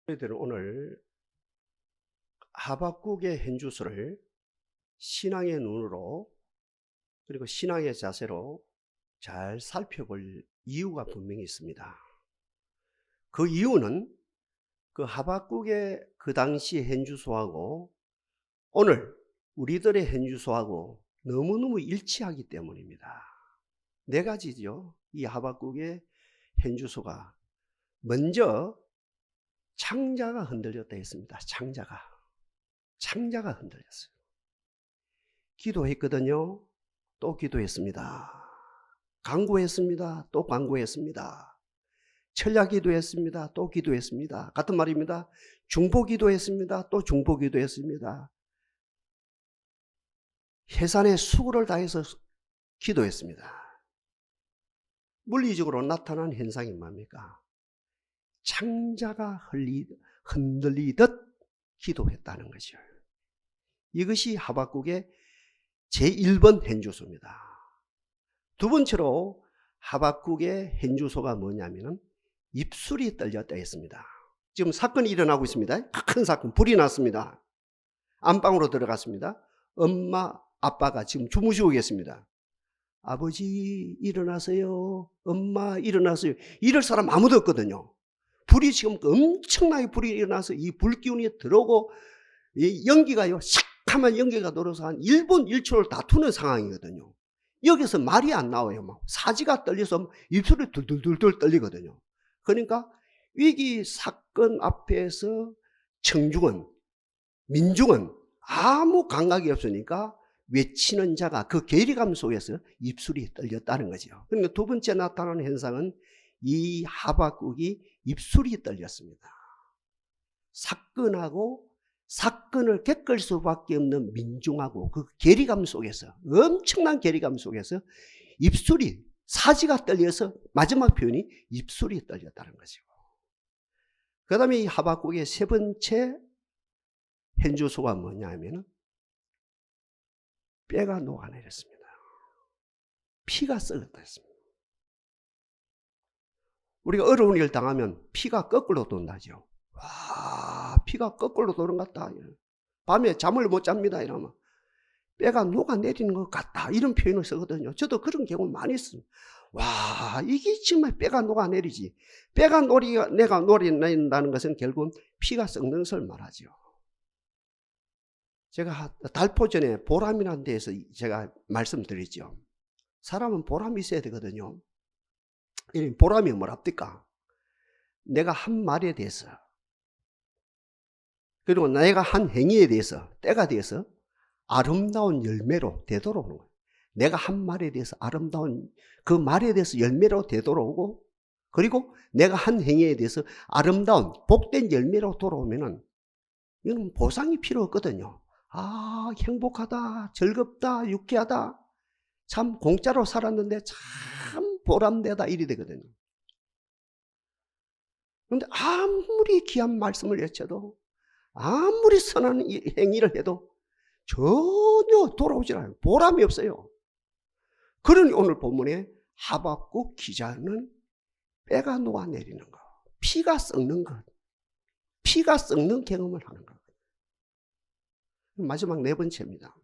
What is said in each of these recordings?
저희들은 오늘 하박국의 현주소를 신앙의 눈으로 그리고 신앙의 자세로 잘 살펴볼 이유가 분명히 있습니다. 그 이유는 그 하박국의 그 당시 현주소하고 오늘 우리들의 현주소하고 너무너무 일치하기 때문입니다. 네 가지죠. 이 하박국의 현주소가 먼저 창자가 흔들렸다 했습니다. 창자가 흔들렸어요. 기도했거든요. 또 기도했습니다. 간구했습니다. 또 간구했습니다. 철야 기도했습니다. 또 기도했습니다. 같은 말입니다. 중보 기도했습니다. 또 중보 기도했습니다. 해산의 수고를 다해서 기도했습니다. 물리적으로 나타난 현상이 뭡니까? 창자가 흔들리듯 기도했다는 거죠. 이것이 하박국의 제1번 현주소입니다. 두 번째로 하박국의 현주소가 뭐냐면 입술이 떨렸다 했습니다. 지금 사건이 일어나고 있습니다. 큰 사건, 불이 났습니다. 안방으로 들어갔습니다. 엄마, 아빠가 지금 주무시고 계십니다. 아버지 일어나세요. 엄마 일어나세요. 이럴 사람 아무도 없거든요. 불이 지금 엄청나게 불이 일어나서 이 불기운이 들어오고 이 연기가요. 시커먼 연기가 들어서 한 1분 1초를 다투는 상황이거든요. 여기서 말이 안 나와요. 막 사지가 떨려서 입술이 둘둘둘둘 떨리거든요. 그러니까 위기 사건 앞에서 청중은, 민중은 아무 감각이 없으니까 외치는 자가 그 괴리감 속에서 입술이 떨렸다는 거죠. 그러니까 두 번째 나타나는 현상은 이 하박국이 입술이 떨렸습니다. 사건을 겪을 수밖에 없는 민중하고 그 괴리감 속에서, 엄청난 괴리감 속에서 입술이, 사지가 떨려서 마지막 표현이 입술이 떨렸다는 거죠. 그 다음에 이 하박국의 세 번째 현주소가 뭐냐 하면 뼈가 녹아내렸습니다. 피가 썩었다 했습니다. 우리가 어려운 일을 당하면 피가 거꾸로 돈다죠. 와, 피가 거꾸로 도는 것 같다. 밤에 잠을 못 잡니다. 이러면 뼈가 녹아내리는 것 같다. 이런 표현을 쓰거든요. 저도 그런 경우 많이 있습니다. 와, 이게 정말 뼈가 녹아내리지. 뼈가 내가 녹아내린다는 것은 결국은 피가 썩는 것을 말하죠. 제가 달포 전에 보람이라는 데에서 제가 말씀드렸죠. 사람은 보람이 있어야 되거든요. 이 보람이 뭐랍니까? 내가 한 말에 대해서 그리고 내가 한 행위에 대해서 때가 돼서 아름다운 열매로 되돌아오는 거예요. 내가 한 말에 대해서 아름다운 그 말에 대해서 열매로 되돌아오고 그리고 내가 한 행위에 대해서 아름다운 복된 열매로 돌아오면은 이건 보상이 필요 없거든요. 아, 행복하다, 즐겁다, 유쾌하다. 참 공짜로 살았는데 참 보람되다 이리 되거든요. 그런데 아무리 귀한 말씀을 외쳐도 아무리 선한 행위를 해도 전혀 돌아오질 않아요. 보람이 없어요. 그러니 오늘 본문에 하박국 기자는 뼈가 녹아내리는 것, 피가 썩는 것, 피가 썩는 경험을 하는 것. 마지막 네 번째입니다.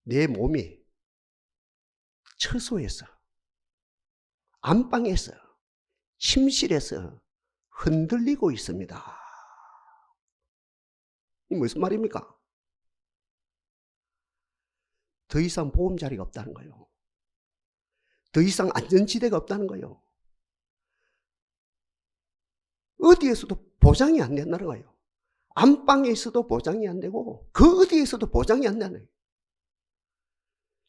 내 몸이 처소에서, 안방에서, 침실에서 흔들리고 있습니다. 이 무슨 말입니까? 더 이상 보험자리가 없다는 거예요. 더 이상 안전지대가 없다는 거예요. 어디에서도 보장이 안 된다는 거예요. 안방에 있어도 보장이 안 되고 그 어디에서도 보장이 안 되는 거예요.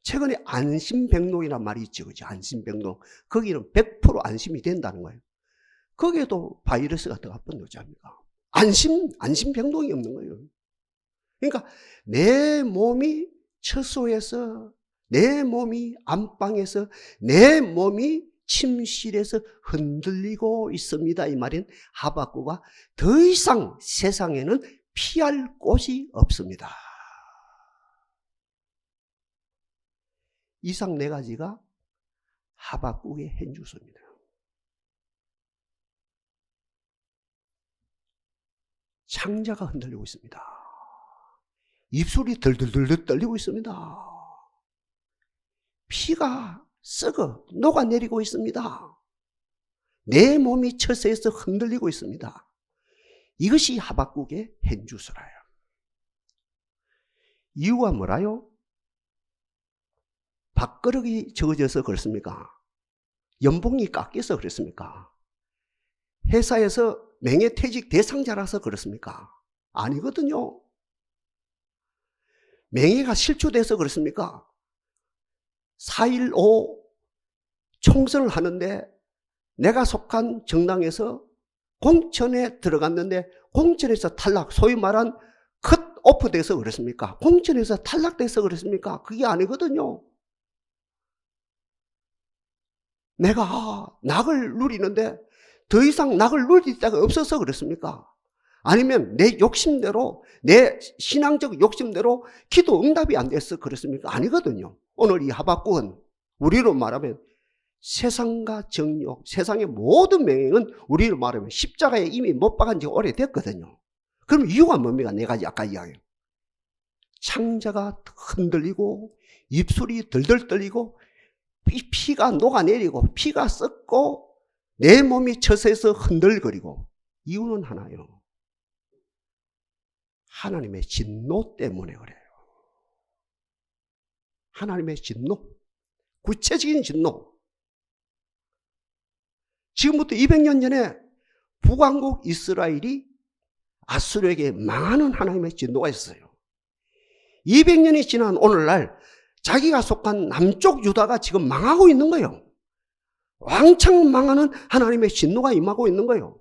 최근에 안심병동이라는 말이 있죠. 그죠? 안심병동. 거기는 100% 안심이 된다는 거예요. 거기에도 바이러스가 들어가 버리면 어찌합니까? 안심병동이 없는 거예요. 그러니까 내 몸이 처소에서, 내 몸이 안방에서, 내 몸이 침실에서 흔들리고 있습니다. 이 말인 하박국가 더 이상 세상에는 피할 곳이 없습니다. 이상 네 가지가 하박국의 현주소입니다. 창자가 흔들리고 있습니다. 입술이 들들들 떨리고 있습니다. 피가 썩어 녹아내리고 있습니다. 내 몸이 처세에서 흔들리고 있습니다. 이것이 하박국의 hen주서라요. 이유가 뭐라요? 밥그릇이 적어져서 그렇습니까? 연봉이 깎여서 그렇습니까? 회사에서 명예퇴직 대상자라서 그렇습니까? 아니거든요. 명예가 실추돼서 그렇습니까? 4.15 총선을 하는데 내가 속한 정당에서 공천에 들어갔는데 공천에서 탈락, 소위 말한 컷오프 돼서 그렇습니까? 공천에서 탈락돼서 그렇습니까? 그게 아니거든요. 내가 낙을 누리는데 더 이상 낙을 누릴 데가 없어서 그렇습니까? 아니면 내 욕심대로, 내 신앙적 욕심대로 기도 응답이 안 돼서 그렇습니까? 아니거든요. 오늘 이 하박국은 우리로 말하면 세상과 정욕, 세상의 모든 명예는 우리로 말하면 십자가에 이미 못 박은 지 오래됐거든요. 그럼 이유가 뭡니까? 내가 아까 이야기해요. 창자가 흔들리고 입술이 들들 떨리고 피가 녹아내리고 피가 썩고 내 몸이 처세에서 흔들거리고 이유는 하나요. 하나님의 진노 때문에 그래요. 하나님의 진노. 구체적인 진노. 지금부터 200년 전에 북왕국 이스라엘이 아수르에게 망하는 하나님의 진노가 있어요. 200년이 지난 오늘날 자기가 속한 남쪽 유다가 지금 망하고 있는 거예요. 왕창 망하는 하나님의 진노가 임하고 있는 거예요.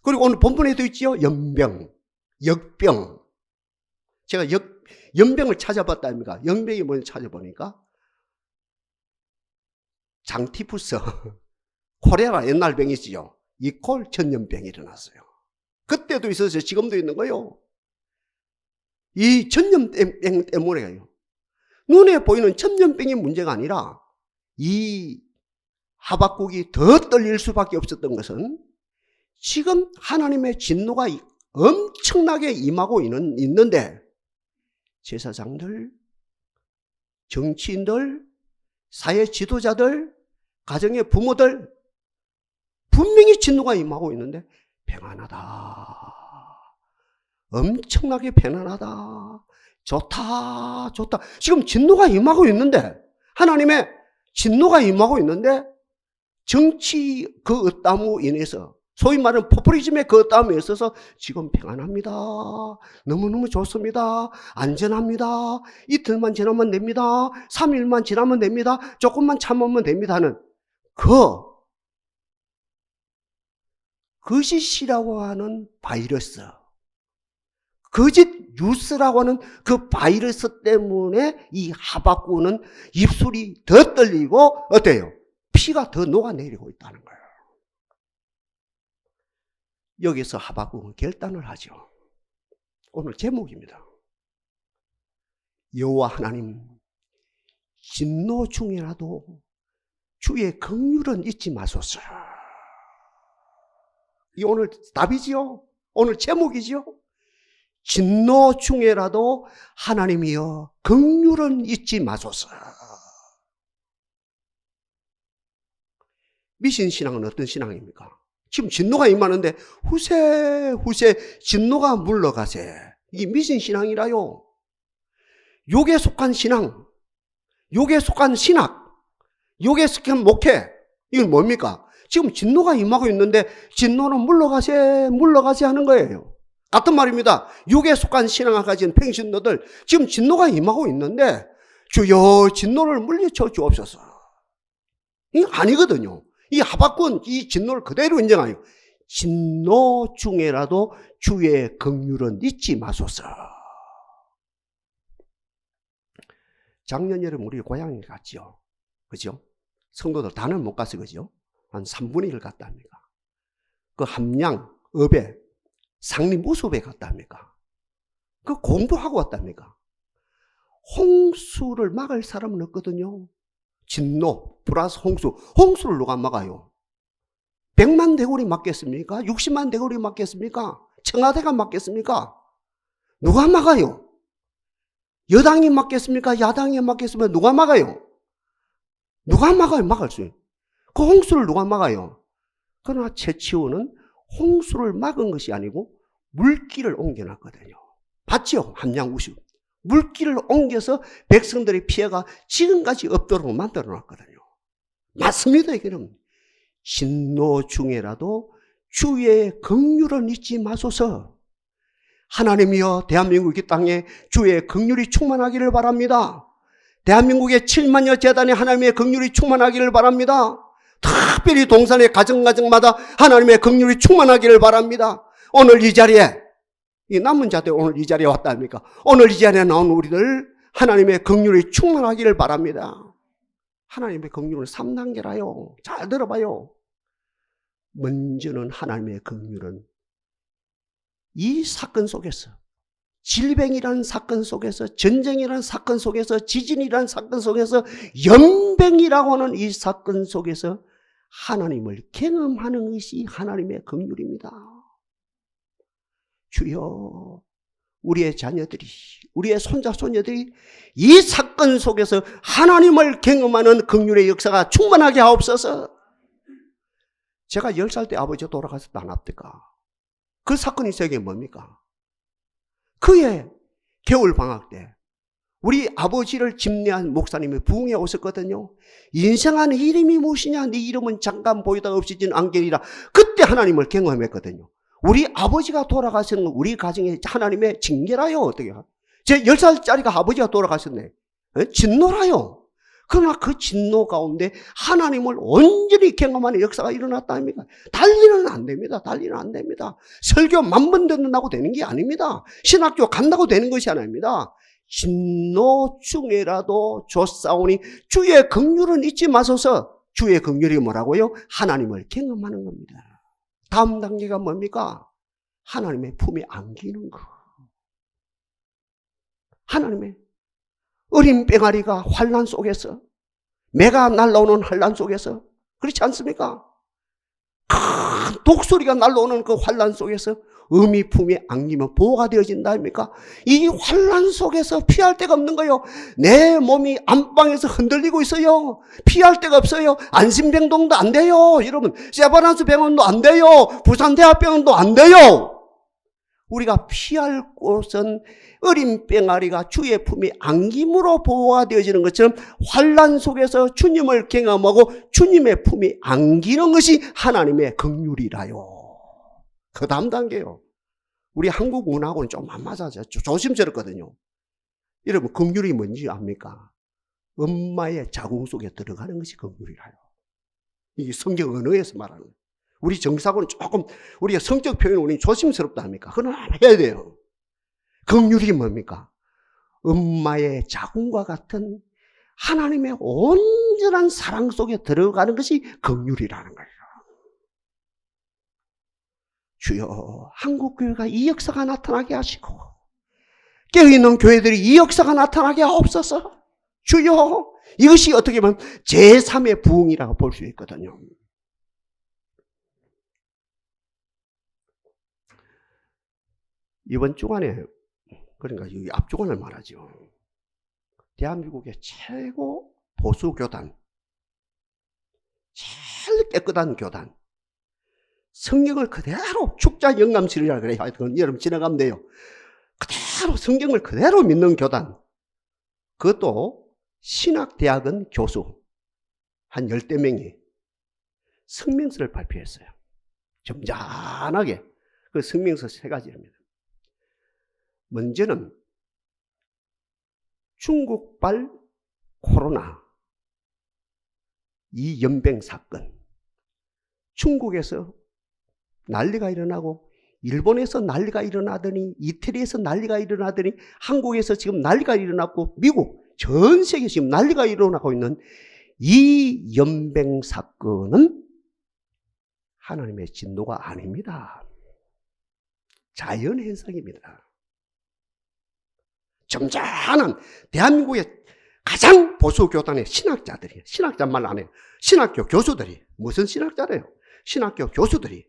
그리고 오늘 본문에도 있지요. 연병, 역병. 제가 연병을 찾아봤다 아닙니까? 연병이 뭔지 찾아보니까 장티푸스, 콜레라 옛날 병이지요. 이콜 전염병이 일어났어요. 그때도 있었어요. 지금도 있는 거예요. 이 전염병 때문에요. 눈에 보이는 전염병이 문제가 아니라 이 하박국이 더 떨릴 수밖에 없었던 것은 지금 하나님의 진노가 엄청나게 임하고 있는데 제사장들, 정치인들, 사회 지도자들, 가정의 부모들 분명히 진노가 임하고 있는데 평안하다. 엄청나게 편안하다. 좋다, 좋다. 지금 진노가 임하고 있는데 하나님의 진노가 임하고 있는데 정치 그 어따무 인해서 소위 말하는 포퓰리즘의 그 어따무에 있어서 지금 평안합니다. 너무너무 좋습니다. 안전합니다. 이틀만 지나면 됩니다. 3일만 지나면 됩니다. 조금만 참으면 됩니다 하는 거짓이라고 하는 바이러스, 거짓 뉴스라고 하는 그 바이러스 때문에 이 하박국은 입술이 더 떨리고 어때요? 피가 더 녹아내리고 있다는 거예요. 여기서 하박국은 결단을 하죠. 오늘 제목입니다. 여호와 하나님, 진노 중에라도 주의 긍휼은 잊지 마소서. 이 오늘 답이지요? 오늘 제목이지요? 진노 중에라도 하나님이여 긍휼은 잊지 마소서. 미신신앙은 어떤 신앙입니까? 지금 진노가 임하는데 후세 진노가 물러가세. 이게 미신신앙이라요. 욕에 속한 신앙, 욕에 속한 신학, 욕에 속한 목회, 이건 뭡니까? 지금 진노가 임하고 있는데 진노는 물러가세 하는 거예요. 같은 말입니다. 욕에 속한 신앙을 가진 평신도들 지금 진노가 임하고 있는데 주여 진노를 물리쳐 주옵소서. 이게 아니거든요. 이 하박국은 이 진노를 그대로 인정하요. 진노 중에라도 주의 긍휼은 잊지 마소서. 작년 여름 우리 고향에 갔죠. 그죠? 성도들 다는 못 갔어요. 그죠? 한 3분의 1 갔다 합니까? 그 함양, 읍에, 상림 우숲에 갔다 합니까? 그 공부하고 왔답니까? 홍수를 막을 사람은 없거든요. 진노 플러스 홍수. 홍수를 누가 막아요? 100만 대구리 막겠습니까? 60만 대구리 막겠습니까? 청와대가 맡겠습니까? 누가 막아요? 여당이 맡겠습니까? 야당이 맡겠습니까? 누가 막아요? 누가 막아요? 막을 수. 그 홍수를 누가 막아요? 그러나 최치원은 홍수를 막은 것이 아니고 물길을 옮겨놨거든요. 봤죠? 함양우시. 물길을 옮겨서 백성들의 피해가 지금까지 없도록 만들어놨거든요. 맞습니다. 이거는. 진노 중에라도 주의 긍휼은 잊지 마소서. 하나님이여, 대한민국 이 땅에 주의 긍휼이 충만하기를 바랍니다. 대한민국의 7만여 재단에 하나님의 긍휼이 충만하기를 바랍니다. 특별히 동산의 가정마다 하나님의 긍휼이 충만하기를 바랍니다. 오늘 이 자리에, 이 남은 자들 오늘 이 자리에 왔다 합니까? 오늘 이 자리에 나온 우리들 하나님의 긍휼이 충만하기를 바랍니다. 하나님의 긍휼은 3단계라요. 잘 들어봐요. 먼저는 하나님의 긍휼은 이 사건 속에서, 질병이라는 사건 속에서, 전쟁이라는 사건 속에서, 지진이라는 사건 속에서, 연병이라고 하는 이 사건 속에서 하나님을 경험하는 것이 하나님의 긍휼입니다. 주여, 우리의 자녀들이, 우리의 손자 손녀들이 이 사건 속에서 하나님을 경험하는 긍휼의 역사가 충만하게 하옵소서. 제가 10살 때 아버지가 돌아가셨다 안 합니까? 그 사건이 제게 뭡니까? 그해 겨울방학 때 우리 아버지를 집례한 목사님이 부흥에 오셨거든요. 인생하는 이름이 무엇이냐? 네 이름은 잠깐 보이다 없어진 안개이라. 그때 하나님을 경험했거든요. 우리 아버지가 돌아가시는 건 우리 가정에 하나님의 징계라요. 어떻게? 제 10살짜리가 아버지가 돌아가셨네. 진노라요. 그러나 그 진노 가운데 하나님을 온전히 경험하는 역사가 일어났다 아닙니까? 달리는 안 됩니다. 달리는 안 됩니다. 설교 10,000번 듣는다고 되는 게 아닙니다. 신학교 간다고 되는 것이 아닙니다. 진노 중에라도 조사오니 주의 긍휼은 잊지 마소서. 주의 긍휼이 뭐라고요? 하나님을 경험하는 겁니다. 다음 단계가 뭡니까? 하나님의 품에 안기는 거. 하나님의 어린 뺑아리가 환난 속에서, 매가 날라오는 환난 속에서, 그렇지 않습니까? 큰 독소리가 날라오는 그 환난 속에서 어미 품에 안기면 보호가 되어진다 아닙니까? 이 환난 속에서 피할 데가 없는 거예요. 내 몸이 안방에서 흔들리고 있어요. 피할 데가 없어요. 안심병동도 안 돼요. 여러분, 세바란스 병원도 안 돼요. 부산대학병원도 안 돼요. 우리가 피할 곳은 어린 뺑아리가 주의 품에 안김으로 보호가 되어지는 것처럼 환난 속에서 주님을 경험하고 주님의 품에 안기는 것이 하나님의 긍휼이라요. 그 다음 단계요. 우리 한국 문화하고는 좀 안 맞아서 조심스럽거든요. 여러분, 긍휼이 뭔지 압니까? 엄마의 자궁 속에 들어가는 것이 긍휼이라요. 이게 성경 언어에서 말하는 거예요. 우리 정사고는 조금 우리가 성적 표현을 우리는 조심스럽다 합니까? 그건 안 해야 돼요. 긍휼이 뭡니까? 엄마의 자궁과 같은 하나님의 온전한 사랑 속에 들어가는 것이 긍휼이라는 거예요. 주여, 한국교회가 이 역사가 나타나게 하시고 깨어있는 교회들이 이 역사가 나타나게 하옵소서. 주여, 이것이 어떻게 보면 제3의 부흥이라고 볼 수 있거든요. 이번 주간에, 그러니까 이 앞주간을 말하죠. 대한민국의 최고 보수교단, 제일 깨끗한 교단, 성경을 그대로 축자 영감실이라 그래요. 그건 여러분 지나가면 돼요. 그대로 성경을 그대로 믿는 교단. 그것도 신학대학원 교수 한 10대 명이 성명서를 발표했어요. 점잖하게. 그 성명서 3가지입니다. 먼저는 중국발 코로나 이 연병 사건, 중국에서 난리가 일어나고 일본에서 난리가 일어나더니 이태리에서 난리가 일어나더니 한국에서 지금 난리가 일어났고 미국 전 세계에 지금 난리가 일어나고 있는 이 연병 사건은 하나님의 진노가 아닙니다. 자연현상입니다. 점잖은 대한민국의 가장 보수교단의 신학자들이, 신학자 말 안 해요. 신학교 교수들이, 무슨 신학자래요? 신학교 교수들이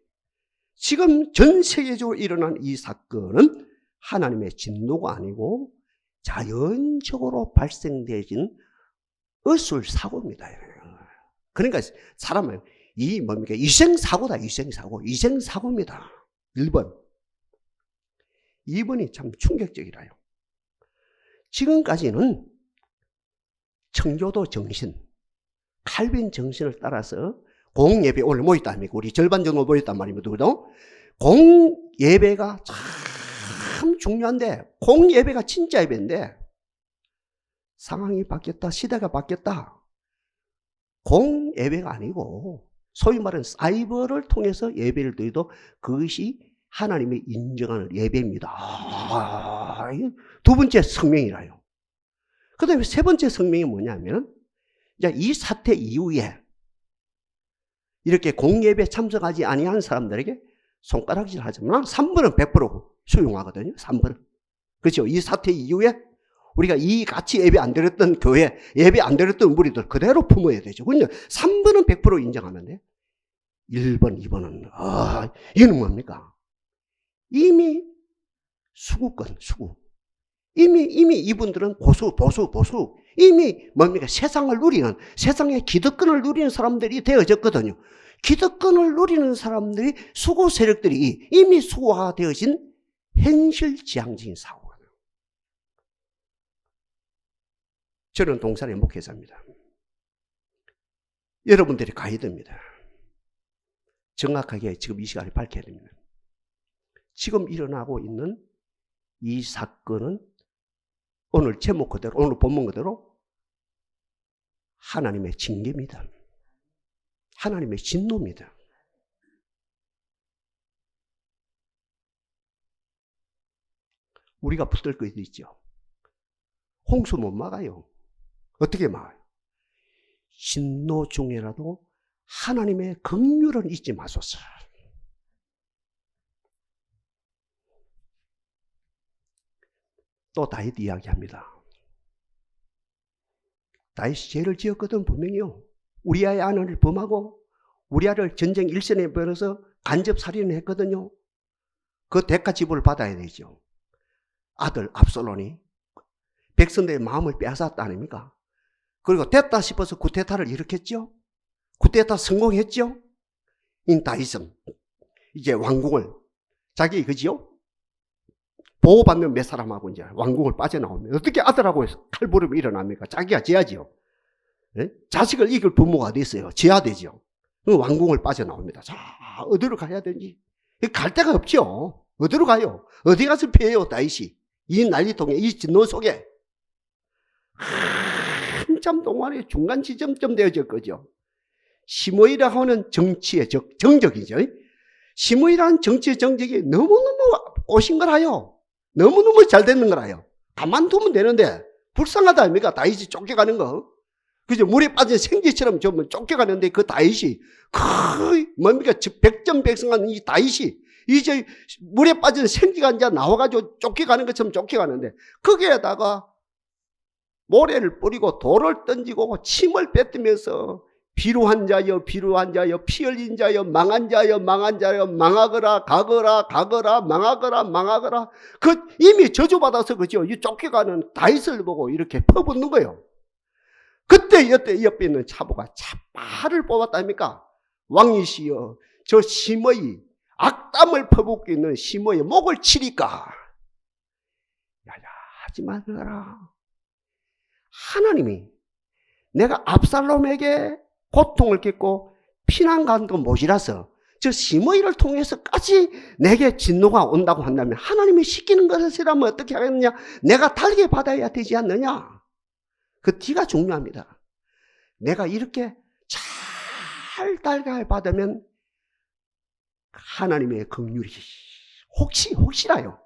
지금 전 세계적으로 일어난 이 사건은 하나님의 진노가 아니고 자연적으로 발생되어진 어술사고입니다. 그러니까 사람은 이 뭡니까? 위생사고다, 위생사고입니다. 1번. 2번이 참 충격적이라요. 지금까지는 청교도 정신, 칼빈 정신을 따라서 공예배, 오늘 모였다 아닙니까? 우리 절반 정도 모였단 말입니다. 공예배가 참 중요한데, 공예배가 진짜 예배인데, 상황이 바뀌었다, 시대가 바뀌었다. 공예배가 아니고, 소위 말하는 사이버를 통해서 예배를 드려도 그것이 하나님의 인정하는 예배입니다. 두 번째 성명이라요. 그 다음에 세 번째 성명이 뭐냐면, 이제 이 사태 이후에 이렇게 공예배 참석하지 아니한 사람들에게 손가락질 하지만 3번은 100% 수용하거든요. 3번은. 그렇죠. 이 사태 이후에 우리가 이 같이 예배 안 드렸던 교회, 예배 안 드렸던 무리들 그대로 품어야 되죠. 그러니까 3번은 100% 인정하는데 1번, 2번은 이건 뭡니까? 이미 수구권, 수구. 이미 이분들은 보수. 이미 뭡니까? 세상을 누리는, 세상의 기득권을 누리는 사람들이 되어졌거든요. 기득권을 누리는 사람들이, 수구 세력들이 이미 수구화되어진 현실지향적인 사고거든요. 저는 동산의 목회자입니다. 여러분들이 가야 됩니다. 정확하게 지금 이 시간에 밝혀야 됩니다. 지금 일어나고 있는 이 사건은 오늘 제목 그대로, 오늘 본문 그대로 하나님의 징계입니다. 하나님의 진노입니다. 우리가 붙들 거 있죠. 홍수 못 막아요. 어떻게 막아요? 진노 중에라도 하나님의 긍휼은 잊지 마소서. 또 다윗 이야기합니다. 다윗이 죄를 지었거든 분명히요. 우리아의 아내를 범하고 우리아를 전쟁 일선에 벌여서 간접 살인을 했거든요. 그 대가 지불을 받아야 되죠. 아들 압살롬이 백성들의 마음을 빼앗았다 아닙니까? 그리고 됐다 싶어서 쿠데타를 일으켰죠. 쿠데타 성공했죠. 이 다윗은 이제 왕궁을 자기 그지요? 보호받는 몇 사람하고 이제 왕궁을 빠져나오면 어떻게 아들하고 칼부림이 일어납니까? 자기가 져야지요. 네? 자식을 이길 부모가 어디 있어요? 져야 되죠. 왕궁을 빠져나옵니다. 자, 어디로 가야 되는지. 갈 데가 없죠. 어디로 가요? 어디 가서 피해요, 다윗이? 이 난리통에, 이 진노 속에. 한참 동안에 중간 지점쯤 되어졌거죠. 시므이라고 하는 정치의 정적이죠. 시므이라는 정치의 정적이 너무너무 오신 거라요. 너무너무 잘 되는 거라요. 가만두면 되는데 불쌍하다 아닙니까? 다윗이 쫓겨가는 거. 그죠? 물에 빠진 생쥐처럼 좀 쫓겨가는데 그 다윗이 뭡니까? 백전백승한 이 다윗이 이제 물에 빠진 생쥐가 이제 나와가지고 쫓겨가는 것처럼 쫓겨가는데 거기에다가 모래를 뿌리고 돌을 던지고 침을 뱉으면서 비루한 자여 비루한 자여 피 흘린 자여 망한 자여 망한 자여 망하거라 가거라 망하거라 그 이미 저주받아서 그죠? 이 쫓겨가는 다윗을 보고 이렇게 퍼붓는 거예요. 그때 옆에 있는 차보가 차파를 뽑았다니까. 왕이시여 저 시므이 악담을 퍼붓고 있는 시므이의 목을 치리까. 야야 하지 말아라. 하나님이 내가 압살롬에게 고통을 겪고 피난 간 건 못이라서 저 시므이를 통해서까지 내게 진노가 온다고 한다면 하나님이 시키는 것이라면 어떻게 하겠느냐? 내가 달게 받아야 되지 않느냐? 그 뒤가 중요합니다. 내가 이렇게 잘 달게 받으면 하나님의 긍휼이 혹시라요.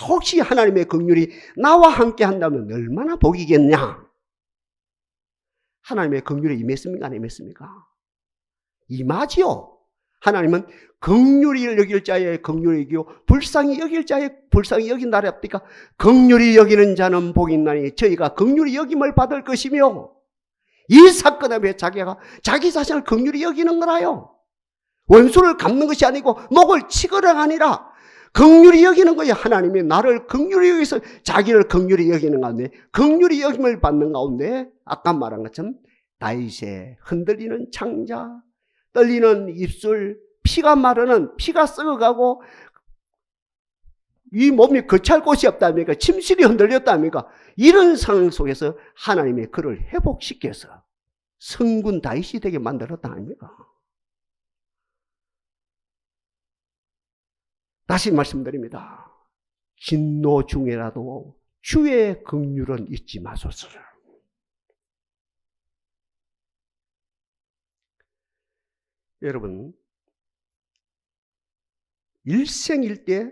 혹시 하나님의 긍휼이 나와 함께 한다면 얼마나 복이겠냐? 하나님의 긍휼이 임했습니까? 안 임했습니까? 임하지요. 하나님은 긍휼히 여길 자의 긍휼히 여기고 불쌍히 여길 자의 불쌍히 여긴다라 합니까? 긍휼히 여기는 자는 복이 있나니 저희가 긍휼히 여김을 받을 것이며 이 사건에 왜 자기가 자기 자신을 긍휼히 여기는 거라요. 원수를 갚는 것이 아니고 목을 치거라가 아니라 긍휼히 여기는 거예요. 하나님이 나를 긍휼히 여기서 자기를 긍휼히 여기는 가운데, 긍휼히 여김을 받는 가운데 아까 말한 것처럼 다윗의 흔들리는 창자, 떨리는 입술, 피가 마르는, 피가 썩어가고 이 몸이 거치할 곳이 없다니까, 침실이 흔들렸다니까, 이런 상황 속에서 하나님의 그를 회복시켜서 성군 다윗이 되게 만들었다 아닙니까? 다시 말씀드립니다. 진노 중에라도 주의 긍휼은 잊지 마소서. 여러분, 일생일대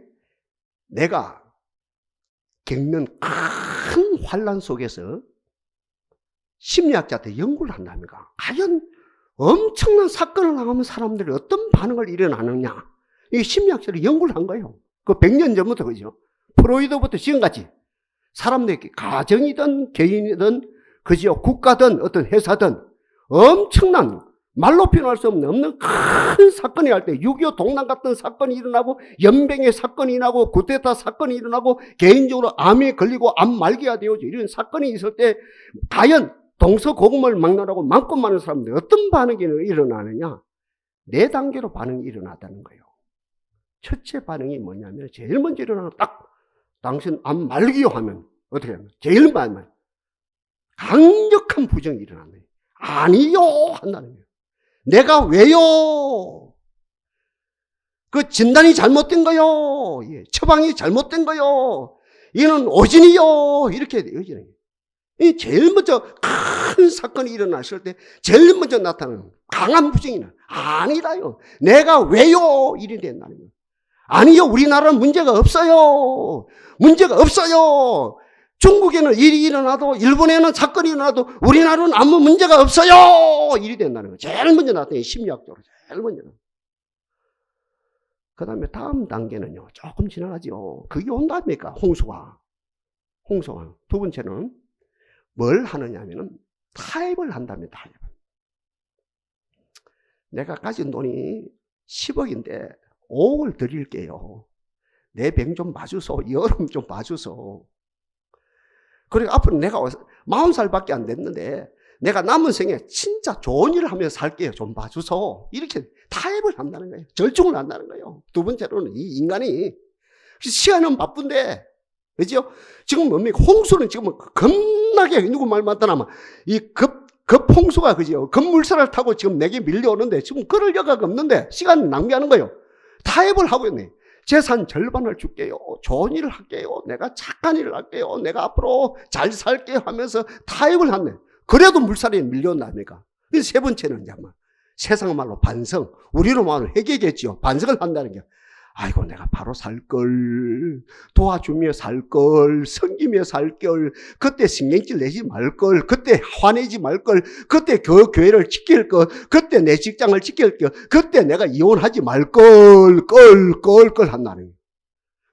내가 겪는 큰 환난 속에서 심리학자한테 연구를 한답니까? 과연 엄청난 사건을 당하면 사람들이 어떤 반응을 일어나느냐, 이 심리학자들이 연구를 한 거예요. 그 100년 전부터, 그죠? 프로이드부터 지금까지 사람들이 가정이든 개인이든, 그죠? 국가든 어떤 회사든 엄청난, 말로 표현할 수 없는 큰 사건이 할 때, 6.25 동란 같은 사건이 일어나고, 연병의 사건이 일어나고, 쿠데타 사건이 일어나고, 개인적으로 암에 걸리고 암 말기가 되어져, 이런 사건이 있을 때 과연 동서고금을 막론하고 많고 많은 사람들이 어떤 반응이 일어나느냐? 4단계로 반응이 일어나다는 거예요. 첫째 반응이 뭐냐면, 제일 먼저 일어나는 딱 당신 암 말기요 하면 어떻게 하면 제일 많이 강력한 부정이 일어나는 거예요. 아니요 한다는 거예요. 내가 왜요? 그 진단이 잘못된 거요. 처방이 잘못된 거요. 이는 오진이요. 이렇게 되어지는 거예요. 이 제일 먼저 큰 사건이 일어났을 때 제일 먼저 나타나는 강한 부정이는 아니라요. 내가 왜요? 이리 된다는 거예요. 아니요, 우리나라는 문제가 없어요. 문제가 없어요. 중국에는 일이 일어나도, 일본에는 사건이 일어나도 우리나라는 아무 문제가 없어요. 일이 된다는 거예요. 제일 먼저 나타나요. 심리학적으로 제일 먼저. 그 다음에 다음 단계는요, 조금 지나가죠. 그게 온답니까? 홍수가. 두 번째는 뭘 하느냐 하면은 타협을 한답니다. 타협. 내가 가진 돈이 10억인데 5억을 드릴게요. 내 병 좀 봐주소. 여름 좀 봐주소. 그리고 앞으로 내가 40살밖에 안 됐는데 내가 남은 생에 진짜 좋은 일을 하면서 살게요. 좀 봐주소. 이렇게 타협을 한다는 거예요. 절충을 한다는 거예요. 두 번째로는 이 인간이 시간은 바쁜데, 그죠? 지금 뭡니까? 홍수는 지금 겁나게 누구 말 맞다나 이 급홍수가, 그죠? 급물살을 타고 지금 내게 밀려오는데 지금 그럴 여가가 없는데 시간 낭비하는 거예요. 타협을 하고 있네. 재산 절반을 줄게요. 좋은 일을 할게요. 내가 착한 일을 할게요. 내가 앞으로 잘 살게요 하면서 타협을 하네. 그래도 물살에 밀려온다니까. 세 번째는 세상 말로 반성, 우리로 말로 회개겠죠. 반성을 한다는 게, 아이고 내가 바로 살걸, 도와주며 살걸, 섬기며 살걸, 그때 신경질 내지 말걸, 그때 화내지 말걸, 그때 그 교회를 지킬걸, 그때 내 직장을 지킬걸, 그때 내가 이혼하지 말걸, 걸 한다는 거예요.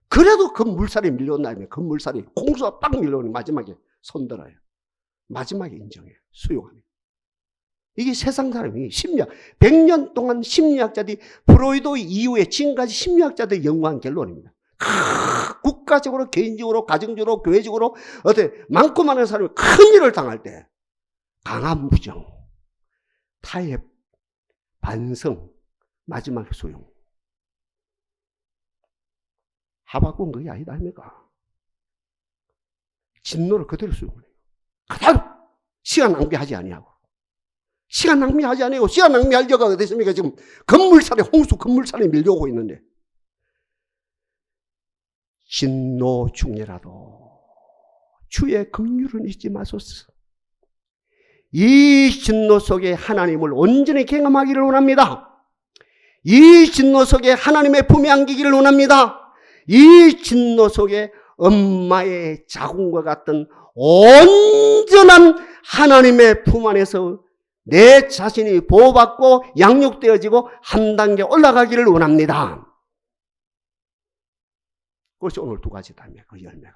그래도 그 물살이 밀려온다면 그 물살이 홍수가 딱 밀려오는 마지막에 손들어요. 마지막에 인정해요. 수용합니다. 이게 세상 사람이 심리학, 100년 동안 심리학자들이 프로이드 이후에 지금까지 심리학자들이 연구한 결론입니다. 국가적으로, 개인적으로, 가정적으로, 교회적으로 어때 많고 많은 사람이 큰 일을 당할 때 강한 부정, 타협, 반성, 마지막에 수용. 하박국은 그게 아니다 아닙니까? 진노를 그대로 수용해요. 그대로 시간 낭비하지 아니하고. 시간 낭비하지 않아요. 시간 낭비할 여가가 됐습니까? 지금 홍수 건물살에 밀려오고 있는데. 진노 중에라도 주의 긍휼은 잊지 마소서. 이 진노 속에 하나님을 온전히 경험하기를 원합니다. 이 진노 속에 하나님의 품에 안기기를 원합니다. 이 진노 속에 엄마의 자궁과 같은 온전한 하나님의 품 안에서 내 자신이 보호받고 양육되어지고 한 단계 올라가기를 원합니다. 그것이 오늘 두 가지다며, 그 열매가.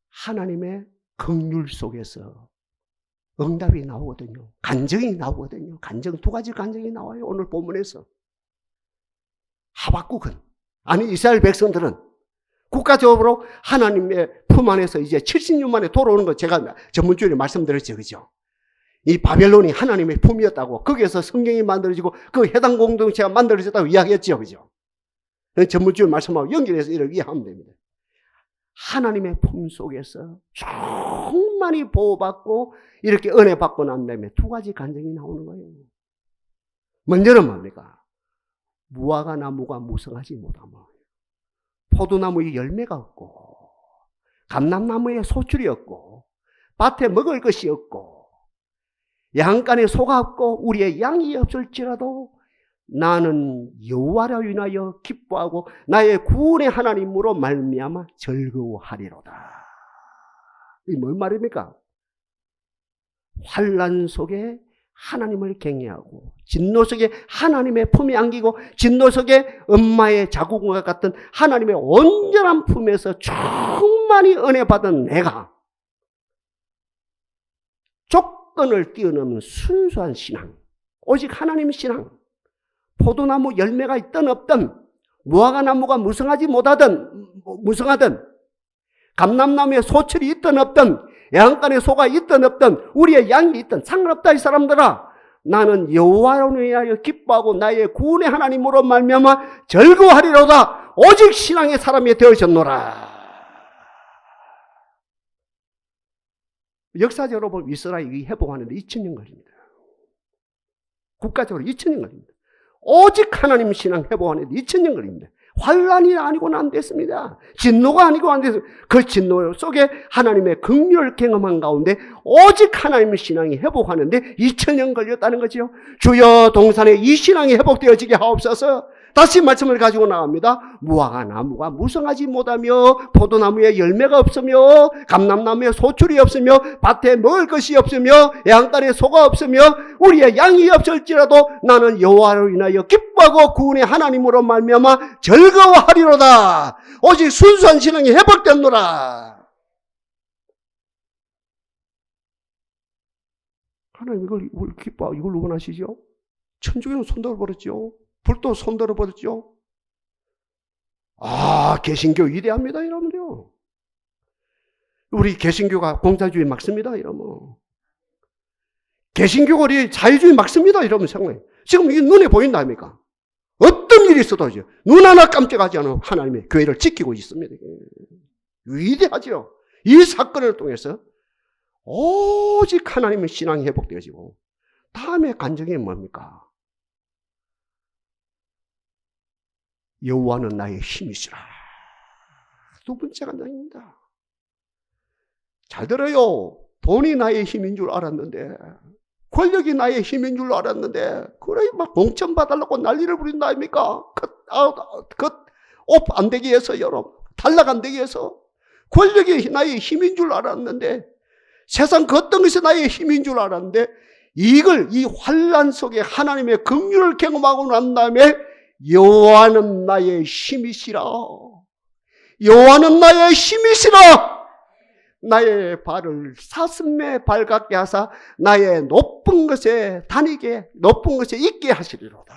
하나님의 긍휼 속에서 응답이 나오거든요. 간증이 나오거든요. 간증, 두 가지 간증이 나와요. 오늘 본문에서. 하박국은, 아니 이스라엘 백성들은 국가적으로 하나님의 품 안에서 이제 70년 만에 돌아오는 거 제가 전문주의를 말씀드렸죠. 그죠? 이 바벨론이 하나님의 품이었다고, 거기에서 성경이 만들어지고 그 해당 공동체가 만들어졌다고 이야기했죠. 그죠? 전문주의 말씀하고 연결해서 이를 이해하면 됩니다. 하나님의 품 속에서 충만히 보호받고 이렇게 은혜 받고 난 다음에 두 가지 간증이 나오는 거예요. 먼저는 뭡니까? 무화과 나무가 무성하지 못하며 포도나무에 열매가 없고 감람나무에 소출이 없고 밭에 먹을 것이 없고 양간에 소가 없고 우리의 양이 없을지라도 나는 여호와를 인하여 기뻐하고 나의 구원의 하나님으로 말미암아 즐거워하리로다. 이게 뭔 말입니까? 환난 속에 하나님을 경외하고 진노 속에 하나님의 품에 안기고 진노 속에 엄마의 자궁과 같은 하나님의 온전한 품에서 충만히 은혜 받은 내가 조건을 뛰어넘는 순수한 신앙, 오직 하나님의 신앙, 포도나무 열매가 있든 없든 무화과 나무가 무성하든 감람나무에 소출이 있든 없든 양간에 소가 있든 없든 우리의 양이 있든 상관없다. 이 사람들아, 나는 여호와로 인하여 기뻐하고 나의 구원의 하나님으로 말미암아 즐거워하리로다. 오직 신앙의 사람이 되어졌노라. 역사적으로 보면 이스라엘이 회복하는데 2000년 걸립니다. 국가적으로 2000년 걸립니다. 오직 하나님 신앙 회복하는데 2000년 걸립니다. 환란이 아니고는 안 됐습니다. 진노가 아니고 안 됐습니다. 그 진노 속에 하나님의 긍휼을 경험한 가운데 오직 하나님의 신앙이 회복하는데 2000년 걸렸다는 거죠. 주여 동산에 이 신앙이 회복되어지게 하옵소서. 다시 말씀을 가지고 나갑니다. 무화과 나무가 무성하지 못하며 포도나무에 열매가 없으며 감람나무에 소출이 없으며 밭에 먹을 것이 없으며 양간에 소가 없으며 우리의 양이 없을지라도 나는 여호와로 인하여 기뻐하고 구원의 하나님으로 말미암아 즐거워하리로다. 오직 순수한 신앙이 회복됐노라. 하나님 이걸 기뻐하고 이걸 원하시죠? 천주교는 손들어 버렸죠. 불도 손들어 버렸죠. 개신교 위대합니다 이러면요. 우리 개신교가 공산주의 막습니다 이러면. 개신교가 우리 자유주의 막습니다 이러면 생각해요. 지금 이게 눈에 보인다 아닙니까? 어떤 일이 있어도 눈 하나 깜짝하지 않은 하나님의 교회를 지키고 있습니다. 위대하죠. 이 사건을 통해서 오직 하나님의 신앙이 회복되어지고 다음에 간증이 뭡니까? 여호와는 나의 힘이시라. 두 번째 간증입니다. 잘 들어요. 돈이 나의 힘인 줄 알았는데, 권력이 나의 힘인 줄 알았는데, 그래 막 공천 받으려고 난리를 부린다 아닙니까? 옷 안 되게 해서 여러분, 탈락 안 되게 해서 권력이 나의 힘인 줄 알았는데, 세상 그 어떤 것이 나의 힘인 줄 알았는데, 이걸 이 환난 속에 하나님의 긍휼을 경험하고 난 다음에 여호와는 나의 힘이시라. 여호와는 나의 힘이시라. 나의 발을 사슴의 발 같게 하사 나의 높은 것에 다니게 높은 것에 있게 하시리로다.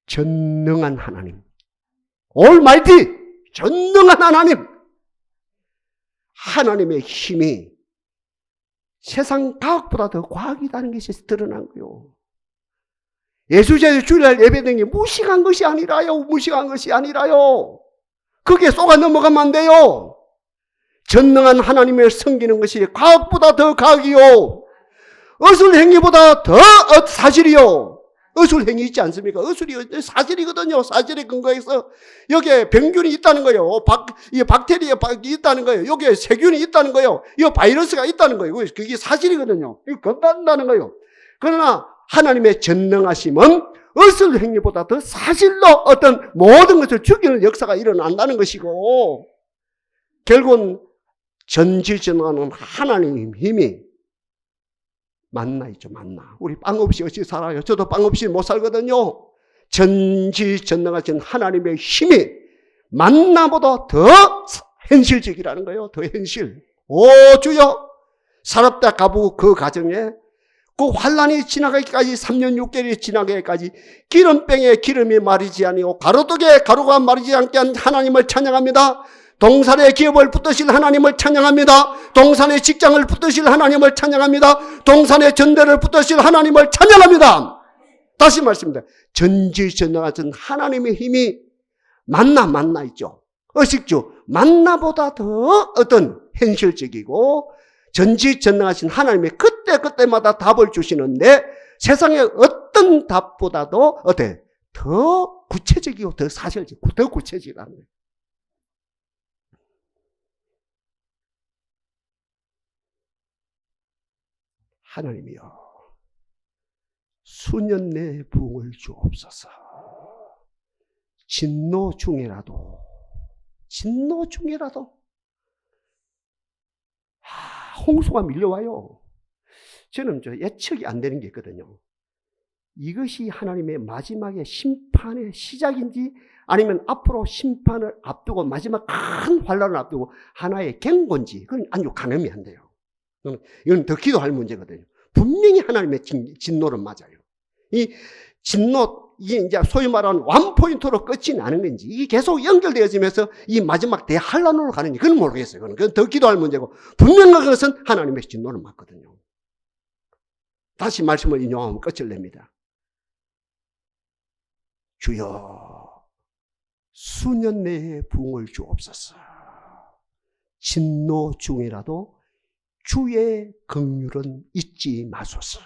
전능한 하나님, 올마이티, 전능한 하나님, 하나님의 힘이 세상 과학보다 더 과학이라는 것이 드러난 거요. 예수제의 주일날 예배드린 게 무식한 것이 아니라요. 무식한 것이 아니라요. 그게 쏘가 넘어가면 안 돼요. 전능한 하나님을 섬기는 것이 과학보다 더 과학이요. 어술행위보다 더 사실이요. 어술행위 있지 않습니까? 어술이 사실이거든요. 사실에 근거해서 여기에 병균이 있다는 거예요. 박테리아 있다는 거예요. 여기에 세균이 있다는 거예요. 이 바이러스가 있다는 거예요. 그게 사실이거든요. 이거 건단다는 거예요. 그러나 하나님의 전능하심은 어슬 행위보다 더 사실로 어떤 모든 것을 죽이는 역사가 일어난다는 것이고, 결국은 전지전능한 하나님의 힘이 만나 있죠. 만나. 우리 빵 없이 어찌 살아요? 저도 빵 없이 못 살거든요. 전지전능하신 하나님의 힘이 만나보다 더 현실적이라는 거예요. 더 현실. 오 주여, 사렙다 가부 그 가정에 그 환란이 지나가기까지 3년 6개월이 지나가기까지 기름병에 기름이 마르지 아니고 가로떡에 가루가 마르지 않게 한 하나님을 찬양합니다. 동산에 기업을 붙드실 하나님을 찬양합니다. 동산에 직장을 붙드실 하나님을 찬양합니다. 동산에 전대를 붙드실 하나님을 찬양합니다. 다시 말씀드립니다. 전지전능하신 하나님의 힘이 만나 있죠. 의식주 만나보다 더 어떤 현실적이고 전지전능하신 하나님이 그때마다 답을 주시는데 세상의 어떤 답보다도 어때? 더 구체적이고 더 사실적이고 더 구체적이라는 거예요. 하나님이여, 수년 내에 부흥을 주옵소서. 진노 중이라도 홍수가 밀려와요. 저는 예측이 안 되는 게 있거든요. 이것이 하나님의 마지막의 심판의 시작인지 아니면 앞으로 심판을 앞두고 마지막 큰 환란을 앞두고 하나의 경고인지 그건 아주 가늠이 안 돼요. 이건 더 기도할 문제거든요. 분명히 하나님의 진노는 맞아요. 이 진노, 이게 이제 소위 말하는 원포인트로 끝이 나는 건지, 이게 계속 연결되어지면서 이 마지막 대환란으로 가는지, 그건 모르겠어요. 그건 더 기도할 문제고, 분명한 것은 하나님의 진노는 맞거든요. 다시 말씀을 인용하면 끝을 냅니다. 주여, 수년 내에 부흥을 주옵소서. 진노 중이라도 주의 긍휼은 잊지 마소서.